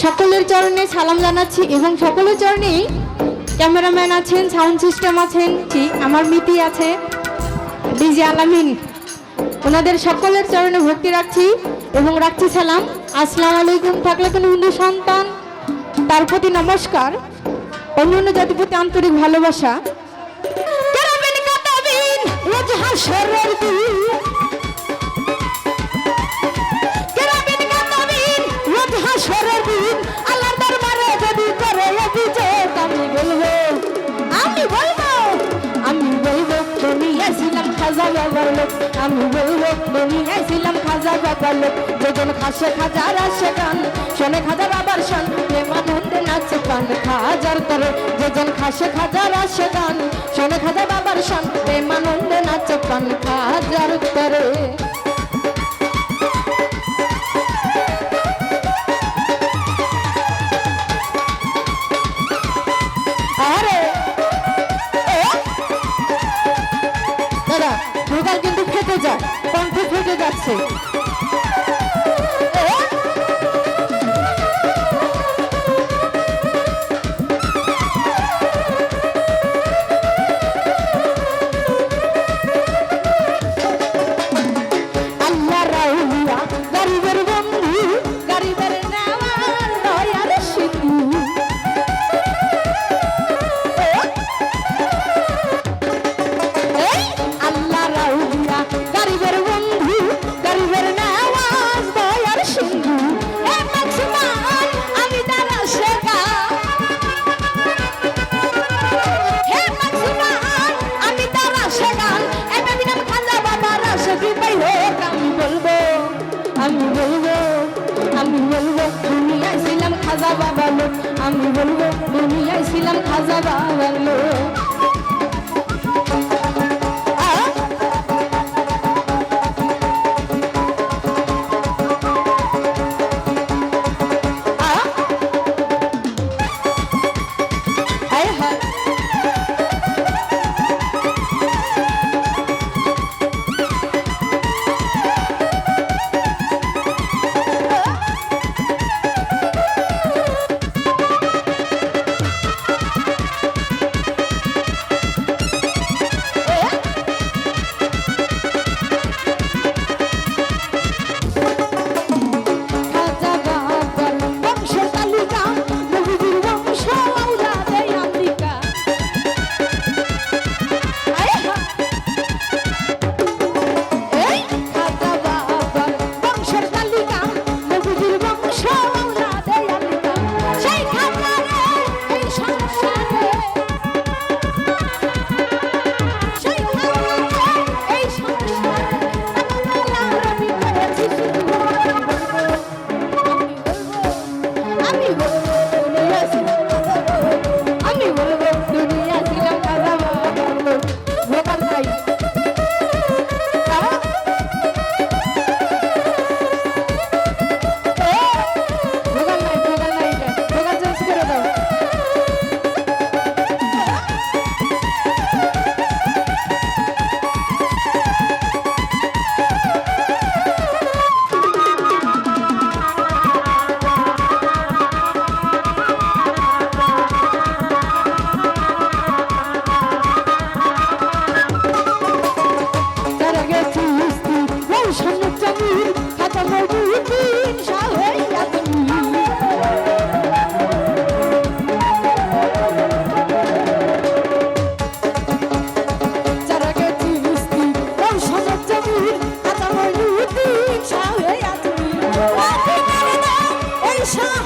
সকলের চরণে সালাম জানাচ্ছি এবং সকলের চরণেই ক্যামেরাম্যান আছেন, সাউন্ড সিস্টেম আছেন, আমার মিতি আছে, ডিজে আলামিন, ওনাদের সকলের চরণে ভক্তি রাখছি এবং রাখছি সালাম। আসসালামু আলাইকুম। থাকলে কোনো হিন্দু সন্তান তার প্রতি নমস্কার, অন্য অন্য জাতির প্রতি আন্তরিক ভালোবাসা। আমি বলবো দুনিয়ায় ছিলাম খাজা বাবার লোক, যেজন খাসে খাজার আসে গান শোনে খাজা বাবার শান, প্রেমানন্দে নাচে প্রাণ খাজার তরে, যেজন খাসে খাজার আসে গান শোনে খাজা বাবার শান, প্রেমানন্দে নাচে প্রাণ খাজার তরে। কিন্তু ফেটে যায়, কণ্ঠ ফেটে যাচ্ছে। আমি বলবো দুনিয়ায় ছিলাম খাজা বাবার লোক। Shah